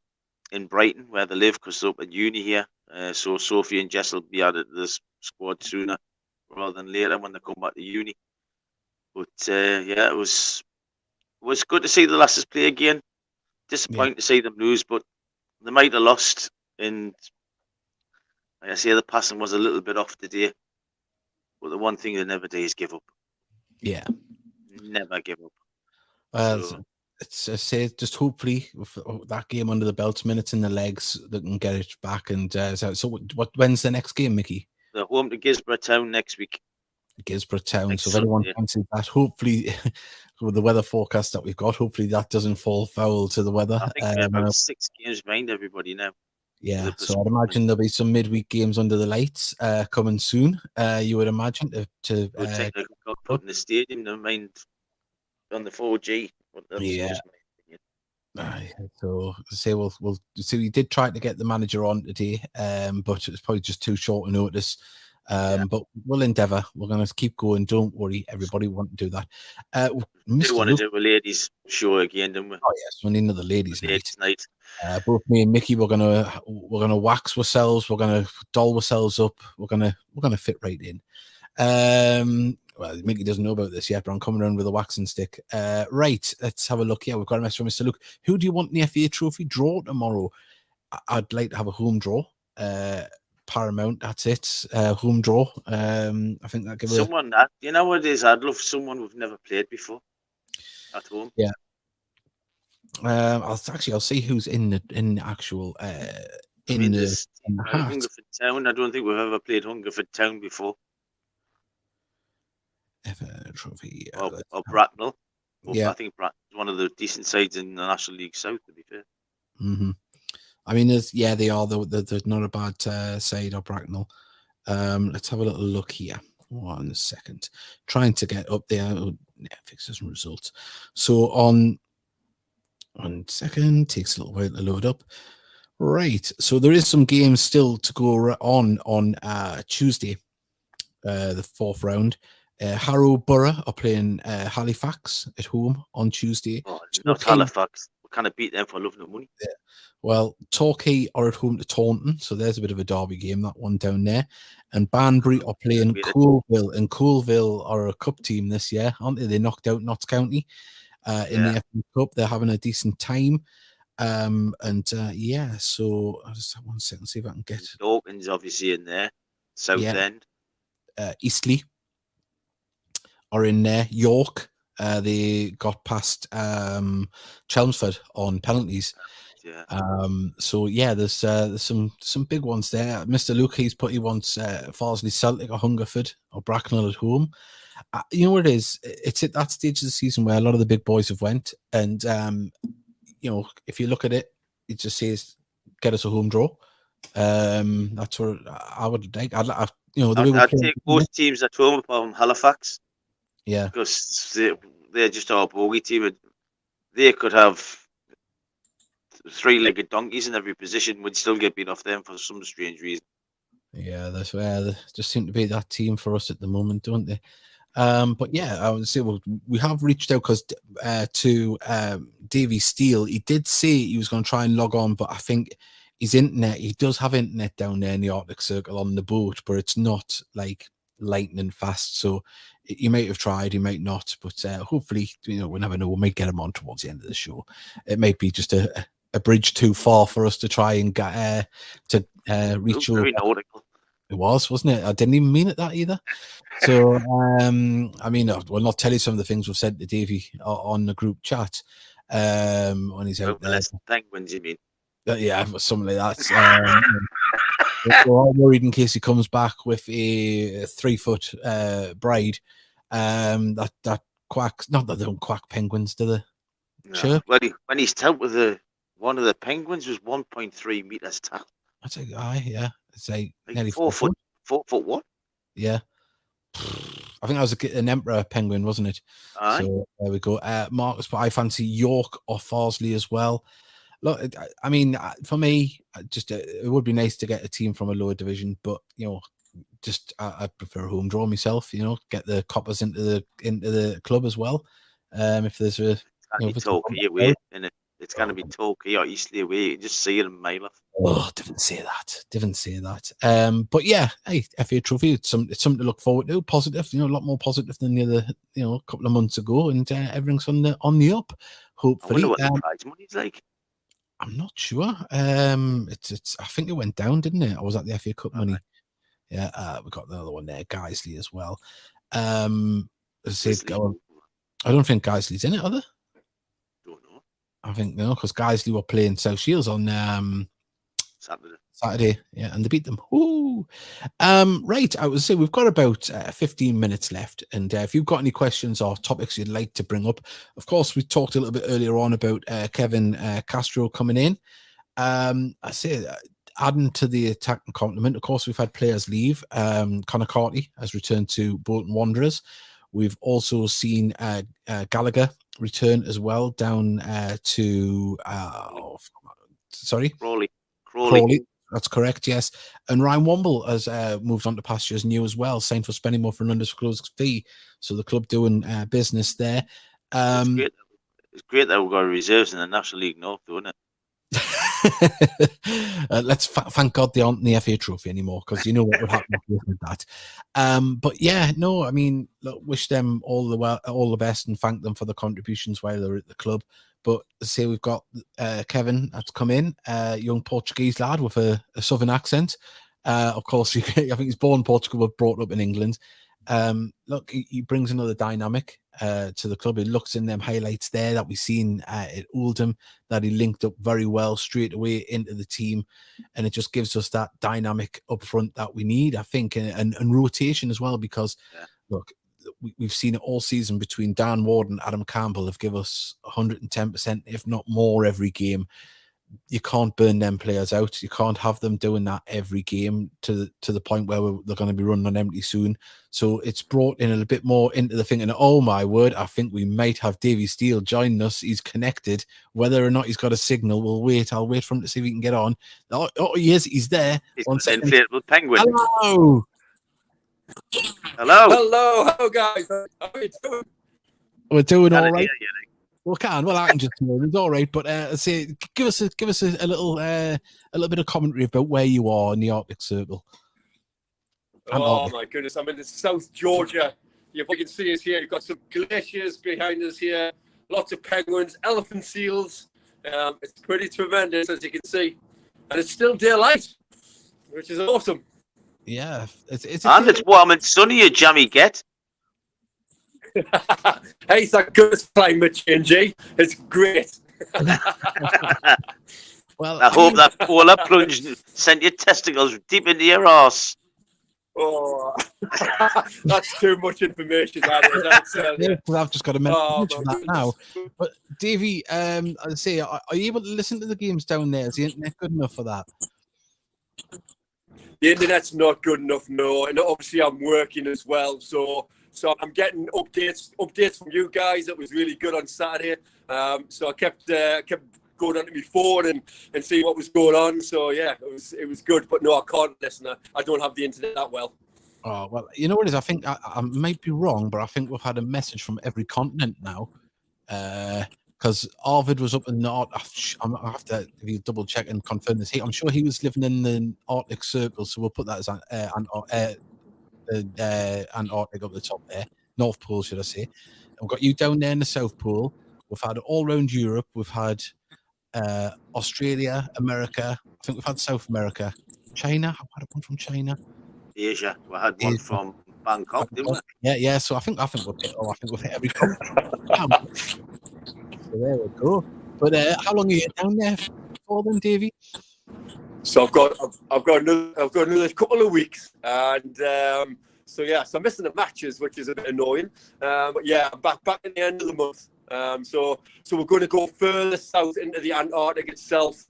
in Brighton where they live because they're up at uni here. So Sophie and Jess will be added to the squad sooner rather than later when they come back to uni. But yeah, it was good to see the lasses play again. Disappointing to see them lose, but they might have lost. And like I say, the passing was a little bit off today. But the one thing they never do is give up. Yeah. Never give up. It's just hopefully with that game under the belt, minutes in the legs, they can get it back. And so when's the next game, Mickey? They're home to Gisborough Town next week. Gisborough Town. Next so if anyone Sunday. fancies that, hopefully with the weather forecast that we've got, hopefully that doesn't fall foul to the weather. I think we're about 6 games behind everybody now. Yeah, so I'd imagine there'll be some midweek games under the lights coming soon. You would imagine to got put in the stadium. Never mind on the 4G. Yeah. So say we'll see. We did try to get the manager on today, but it's probably just too short a notice. But we'll endeavour. We're going to keep going. Don't worry, everybody. We want to do that. We do want to do a ladies' show again, don't we? Oh yes, we need another ladies' night. Both me and Mickey, we're gonna wax ourselves. We're gonna doll ourselves up. We're gonna fit right in. Well, Mickey doesn't know about this yet, but I'm coming around with a waxing stick. Right, let's have a look. Yeah, we've got a message from Mr. Luke. Who do you want in the FA Trophy draw tomorrow? I'd like to have a home draw. Paramount, that's it. Home draw. I think that give someone that you know what it is. I'd love someone we've never played before at home. Yeah. I'll see who's in the actual in the Hungerford Town. I don't think we've ever played Hungerford Town before. FA Trophy or Bracknell. Yeah, I think Bracknell's one of the decent sides in the National League South, to be fair. Mm-hmm. I mean, they are. There's not a bad side of Bracknell. Let's have a little look here. 1 second. Trying to get up there. Fixes and results. So on 1 second, takes a little while to load up. Right. So there is some games still to go on Tuesday, the 4th round. Harrow Borough are playing Halifax at home on Tuesday. Oh, not Torquay, Halifax. We kind of beat them for loving the money. well, Torquay are at home to Taunton, so there's a bit of a derby game, that one down there. And Banbury are playing Coolville, and Coolville are a cup team this year, aren't they? They knocked out Notts County in the FA Cup. They're having a decent time. So I'll just have 1 second, see if I can get Dawkins obviously in there. Southend. Eastleigh are in there. York, they got past Chelmsford on penalties. Yeah. There's some big ones there. Mr. Luke, he wants Farsley Celtic or Hungerford or Bracknell at home. You know what it is? It's at that stage of the season where a lot of the big boys have went, and if you look at it, it just says get us a home draw. That's what I would like. I'd take both teams at home apart from Halifax. Yeah, because they're just our bogey team. They could have 3-legged donkeys in every position, would still get beat off them for some strange reason. Yeah, that's where they just seem to be that team for us at the moment, don't they? But yeah, I would say we have reached out because to Davy Steele, he did say he was going to try and log on, but I think his internet, he does have internet down there in the Arctic Circle on the boat, but it's not like lightning fast. So he might have tried, he might not, but hopefully, we never know. We might get him on towards the end of the show. It might be just a bridge too far for us to try and get reach over. It was, wasn't it? I didn't even mean it that either. So, we'll not tell you some of the things we've said to Davey on the group chat when he's out there. Penguins, you mean? Yeah, something like that. We're all worried in case he comes back with a 3-foot bride. That quacks. Not that they don't quack penguins, do they? No. Sure. When he's out with one of the penguins was 1.3 meters tall. That's like, yeah. It's like nearly 4 foot. 4 foot what? Yeah. I think that was an emperor penguin, wasn't it? Aye. So there we go. Marcus, but I fancy York or Farsley as well. Look, I mean, for me, it would be nice to get a team from a lower division, but I'd prefer a home draw myself. Get the Coppers into the club as well. If there's a Torquay away, and it's going to be Torquay or Eastleigh away. You just see it in mile off. Oh, didn't say that. But yeah, hey, FA Trophy. It's something to look forward to. Positive, a lot more positive than the other, couple of months ago, and everything's on the up. Hopefully, I wonder what the prize money's like. I'm not sure. It's. I think it went down, didn't it? I was at the FA Cup money. Yeah, we got the other one there, Guiseley as well. I don't think Guiseley's in it, are they? Don't know. I think no, because Guiseley were playing South Shields on Saturday, yeah, and they beat them. Ooh. Right, I would say we've got about 15 minutes left, and if you've got any questions or topics you'd like to bring up, of course, we talked a little bit earlier on about Kevin Castro coming in. I say adding to the attack and complement, of course, we've had players leave. Connor Carty has returned to Bolton Wanderers. We've also seen Gallagher return as well down to Crawley. That's correct, yes. And Ryan Womble has moved on to pastures new as well, signed for Spennymoor for an undisclosed fee. So the club doing business there. It's great that we've got reserves in the National League North, isn't it? Let's thank God they aren't in the FA Trophy anymore, because you know what would happen with that. But yeah, no, I mean, look, wish them all the best and thank them for the contributions while they're at the club. But say we've got Kevin that's come in, young Portuguese lad with a southern accent. Of course, I think he's born in Portugal but brought up in England. Look, he brings another dynamic to the club. It looks in them highlights there that we've seen at Oldham that he linked up very well straight away into the team, and it just gives us that dynamic up front that we need, I think, and rotation as well, because look, we've seen it all season between Dan Ward and Adam Campbell have given us 110%, if not more, every game. you can't burn them players out. You can't have them doing that every game to the point where they're going to be running on empty soon. So it's brought in a little bit more into the thing. And oh my word, I think we might have Davy Steele joining us. He's connected. Whether or not he's got a signal, we'll wait. I'll wait for him to see if he can get on. Oh he is. He's there. He's an inflatable penguin. Hello. Hello, guys. How are you doing? We're doing all right. Well, I can just hear it. It's all right, but say, give us a little bit of commentary about where you are in the Arctic Circle. My goodness, I'm in South Georgia. If you can see us here, you've got some glaciers behind us here, lots of penguins, elephant seals. It's pretty tremendous, as you can see, and it's still daylight, which is awesome. Yeah, it's warm and sunny, you jammy get. Hey, thank goodness climate change, eh? It's great. Well, I hope that polar plunge sent your testicles deep into your arse. Oh, that's too much information. I've just got to mention that now. But Davey, I'd say, are you able to listen to the games down there? Is the internet good enough for that? The internet's not good enough, no. And obviously, I'm working as well, so I'm getting updates from you guys. It was really good on Saturday. So I kept going onto my phone and see what was going on. So yeah, it was good. But no, I can't listen. I don't have the internet that well. Oh well, you know what it is. I think I might be wrong, but I think we've had a message from every continent now. Because Arvid was up in the I have to double check and confirm this. I'm sure he was living in the Arctic Circle, so we'll put that as Antarctic up the top there, North Pole, should I say. And we've got you down there in the South Pole. We've had all around Europe. We've had Australia, America. I think we've had South America, China. I've had one from China. Asia. We had one from Bangkok, didn't we? Yeah. So I think we've hit every country. So there we go. But how long are you down there for then, Davey? So I've got another couple of weeks, and so I'm missing the matches, which is a bit annoying. But yeah, I'm back at the end of the month. So we're going to go further south into the Antarctic itself.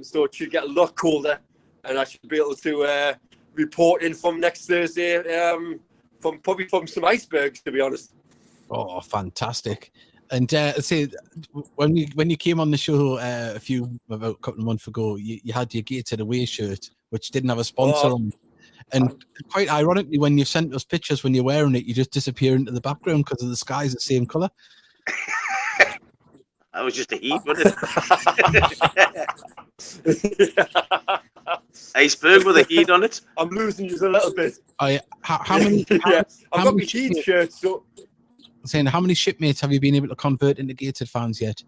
So it should get a lot colder, and I should be able to report in from next Thursday. From some icebergs, to be honest. Oh, fantastic! And say when you came on the show about a couple of months ago, you had your Gated Away shirt, which didn't have a sponsor on. And quite ironically, when you sent us pictures when you're wearing it, you just disappear into the background because the sky's the same colour. That was just a heat, wasn't it? Iceberg with a heat on it. I'm losing you a little bit. Oh, yeah. How many? I've got my heat shirt. So saying, how many shipmates have you been able to convert into Gated fans yet?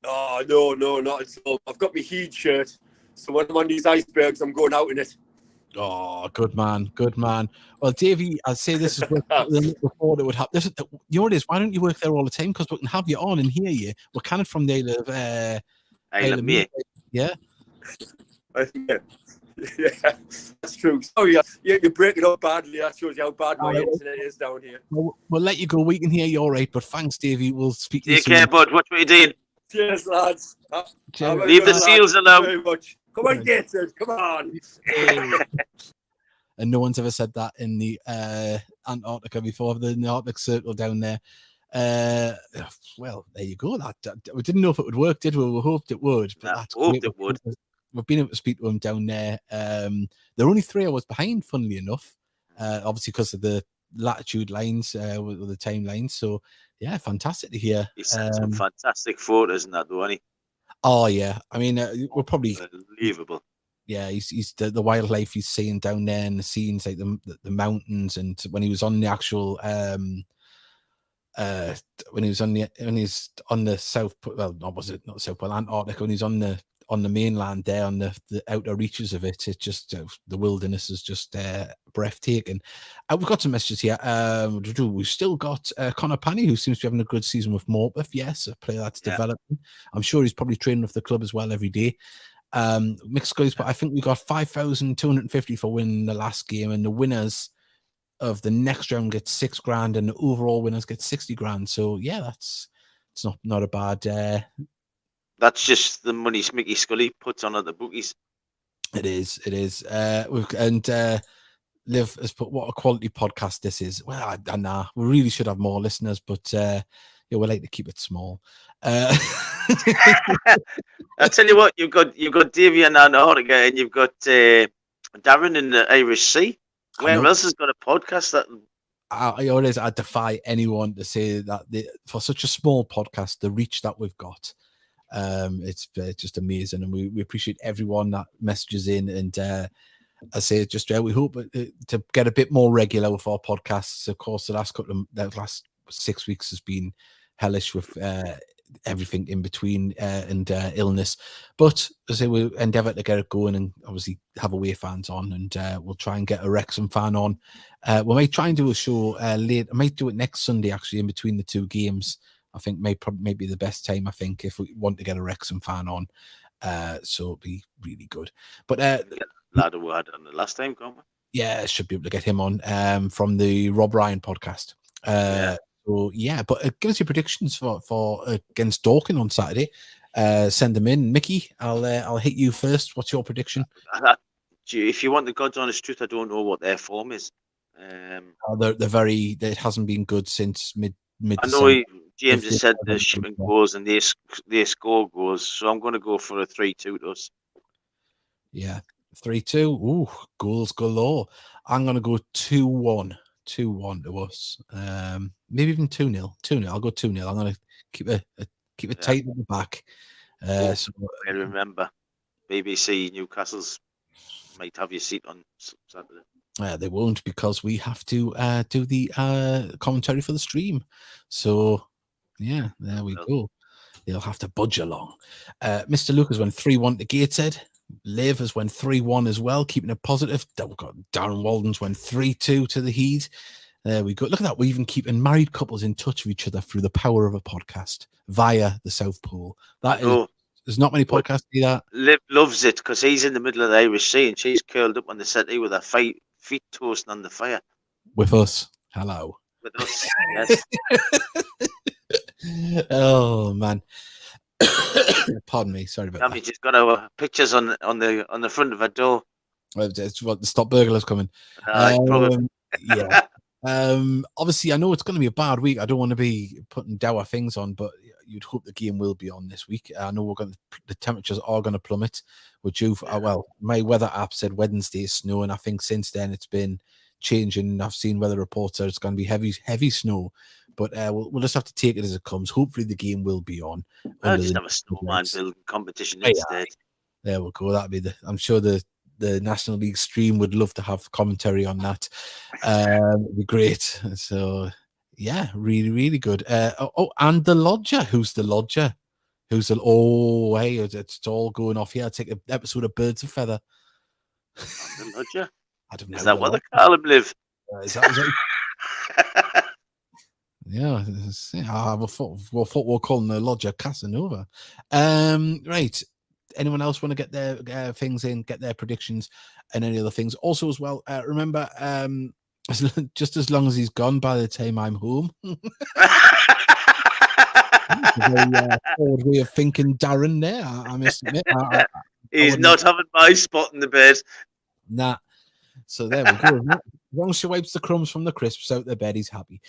Oh no, not at all. I've got my heat shirt, so when I'm on these icebergs, I'm going out in it. Oh, good man. Well, Davey, I'd say this is what before it would happen. You know what it is? Why don't you work there all the time? Because we can have you on and hear you. We're kind of from the Isle of May. Yeah. Yeah, that's true. Sorry, you're breaking up badly. That shows you how bad my internet is down here. We'll let you go. We can hear you all right, but thanks, Davey. We'll speak to you soon. Take care, bud. Watch what you're doing. Cheers, lads. Leave the seals alone. Very much. Come on, Gators. Come on. And no one's ever said that in the Antarctica before, in the Arctic Circle down there. Well, there you go. We didn't know if it would work, did we? We hoped it would. But that's hoped it would. We've been able to speak to them down there. They're only 3 hours behind, funnily enough, obviously because of the latitude lines with the time lines. So, yeah, fantastic to hear. He sent some fantastic photos in that, though, hasn't he? Oh, yeah. I mean, we're probably... Unbelievable. Yeah, he's the wildlife he's seeing down there and the scenes, like the mountains. And when he was on the actual... when he's on the South... Well, not South Pole, Antarctica, when he's on the mainland there, on the outer reaches of it, it's just the wilderness is just breathtaking. We've got some messages here. We've still got Connor Panny, who seems to be having a good season with Morpeth. Yes, a player that's developing. I'm sure he's probably training with the club as well every day. Mixed scores, but I think we got 5,250 for winning the last game, and the winners of the next round get $6,000, and the overall winners get $60,000. So yeah, It's not a bad. That's just the money Mickey Scully puts on at the bookies. It is. Liv has put, what a quality podcast this is. Well, nah, we really should have more listeners, but yeah, we like to keep it small. I tell you what, you've got Davy and Antarctica, and you've got Darren in the Irish Sea. Where else has got a podcast that? I defy anyone to say that for such a small podcast, the reach that we've got, it's just amazing, and we appreciate everyone that messages in. And I say, just we hope to get a bit more regular with our podcasts. Of course, the last 6 weeks has been hellish with everything in between and illness, but as I say, we'll endeavour to get it going and obviously have away fans on, and we'll try and get a Wrexham fan on. We might try and do a show late. I might do it next Sunday, actually, in between the two games. I think may be the best time, I think, if we want to get a Wrexham fan on. So it'll be really good. But lad who had on the last time, can't we? Yeah, should be able to get him on from the Rob Ryan podcast. So yeah, but give us your predictions for against Dorking on Saturday. Send them in, Mickey. I'll hit you first. What's your prediction? If you want the God's honest truth, I don't know what their form is. They're very. It hasn't been good since mid. I know James has said the shipping goals and they score goals, so I'm going to go for a 3-2 to us. Yeah, 3-2. Ooh, goals galore. I'm going to go 2-1. 2-1 to us. Maybe even 2-0. 2-0. I'll go 2-0. I'm going to keep it tight at the back. So I remember BBC Newcastle's might have your seat on Saturday. They won't, because we have to do the commentary for the stream. So yeah, there we go. They'll have to budge along. Mr. Lucas went 3-1 to Gateshead. Liv has went 3-1 as well, keeping it positive. We've got Darren Walden's went 3-2 to the Heat. There we go. Look at that. We're even keeping married couples in touch with each other through the power of a podcast via the South Pole. There's not many podcasts do that. Liv loves it because he's in the middle of the Irish Sea and she's curled up on the settee with her feet toasting on the fire. With us. Hello. With us, yes. Oh, man. Pardon me. Sorry about that. She's got our pictures on the front of her door. Well, it's what the stop burglars coming. Yeah. Obviously, I know it's going to be a bad week. I don't want to be putting dour things on, but you'd hope the game will be on this week. I know the temperatures are going to plummet. We're due for, well, my weather app said Wednesday is snow, and I think since then it's been changing. I've seen weather reports that it's going to be heavy snow, but we'll just have to take it as it comes. Hopefully the game will be on. I'll just have a snowman building competition instead. There we go. That'd be I'm sure the National League stream would love to have commentary on that. It'd be great. So yeah, really, really good. And the Lodger. Who's the Lodger? Hey, it's all going off here. I'll take an episode of Birds of Feather. The Lodger? I don't know. Is that what they call him, Liv? Is that yeah, we'll call him the Lodger Casanova. Right. Anyone else want to get their things in, get their predictions and any other things? Also, as well, remember, just as long as he's gone by the time I'm home. Very forward way of thinking, Darren. There, I must admit, he's not having my spot in the bed. Nah. So there we go. As long as she wipes the crumbs from the crisps out the bed, he's happy.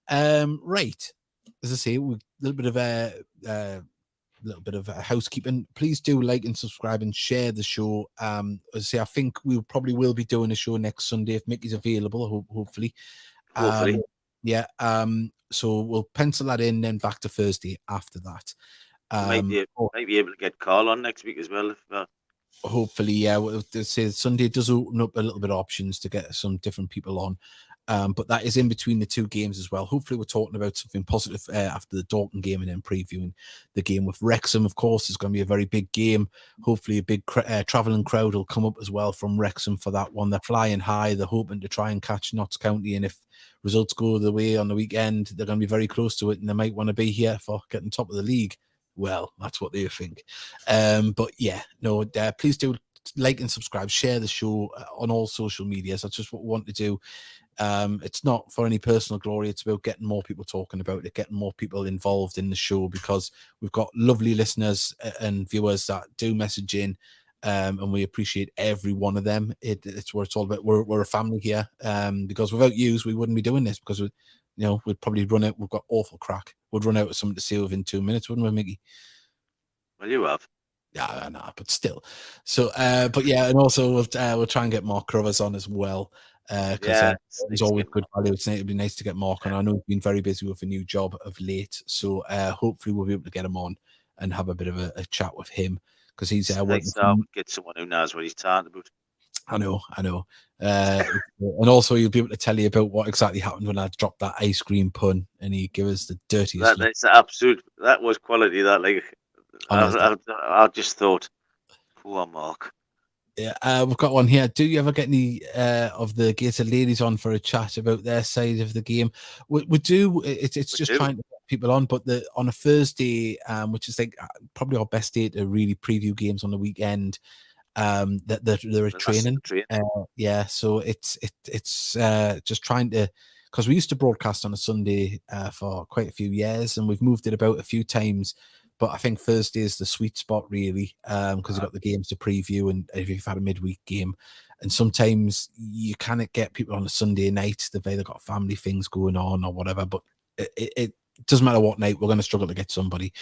Right. As I say, a little bit of housekeeping. Please do like and subscribe and share the show. As I say, I think we probably will be doing a show next Sunday if Mickey's available. Hopefully. Yeah. So we'll pencil that in, then back to Thursday after that. Might be able to get Carl on next week as well. Hopefully, yeah. Say Sunday does open up a little bit of options to get some different people on. But that is in between the two games as well. Hopefully we're talking about something positive after the Dorking game and then previewing the game with Wrexham. Of course, it's going to be a very big game. Hopefully a big travelling crowd will come up as well from Wrexham for that one. They're flying high. They're hoping to try and catch Notts County, and if results go the way on the weekend, they're going to be very close to it, and they might want to be here for getting top of the league. Well, that's what they think. But yeah, no, please do like and subscribe, share the show on all social medias. That's just what we want to do. It's not for any personal glory. It's about getting more people talking about it, getting more people involved in the show, because we've got lovely listeners and viewers that do message in, and we appreciate every one of them. It's what it's all about. We're a family here, because without yous, we wouldn't be doing this, because we'd probably run out. We've got awful crack. We'd run out of something to say within 2 minutes, wouldn't we, Mickey? Well, you have. Yeah, no, but still. So, but yeah, and also we'll try and get Mark Crovers on as well, because it's always good value. It'd be nice to get Mark on. I know he's been very busy with a new job of late, so hopefully we'll be able to get him on and have a bit of a chat with him, because he's working. Get someone who knows what he's talking about. I know. And also he'll be able to tell you about what exactly happened when I dropped that ice cream pun, and he gave us the dirtiest. That's absolute. That was quality. That I just thought, poor Mark. Yeah, we've got one here. Do you ever get any of the Gator ladies on for a chat about their side of the game? We do. It's just trying to get people on, but on a Thursday, which is like probably our best day to really preview games on the weekend. That they're training. Yeah, so it's just trying to, because we used to broadcast on a Sunday for quite a few years, and we've moved it about a few times. But I think Thursday is the sweet spot, really, because you've got the games to preview, and if you've had a midweek game, and sometimes you cannot get people on a Sunday night. They've either got family things going on or whatever. But it doesn't matter what night, we're going to struggle to get somebody.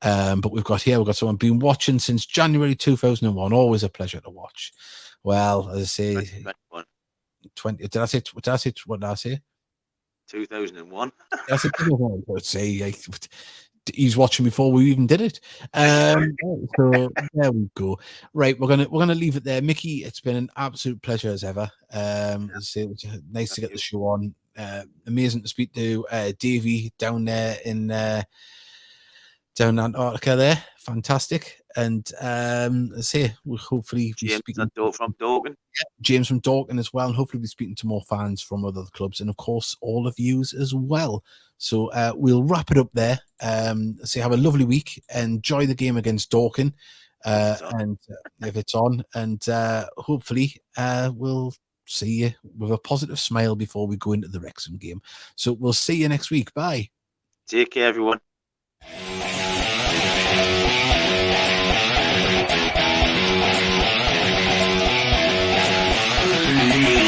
But we've got someone been watching since January 2001. Always a pleasure to watch. Well, as I say, 20. Did I say? What did I say? 2001. I said 2001. Let's say. He's watching before we even did it. So there we go. Right, we're gonna leave it there. Mickey, it's been an absolute pleasure as ever. As I say, it was nice to get the show on. Amazing to speak to Davey down there in down Antarctica there. Fantastic. And as I say, we'll hopefully be speaking from Dorking. James from Dorking as well, and hopefully be speaking to more fans from other clubs, and of course all of yous as well. So we'll wrap it up there. So have a lovely week. Enjoy the game against Dorking, and if it's on, and hopefully we'll see you with a positive smile before we go into the Wrexham game. So we'll see you next week. Bye. Take care, everyone.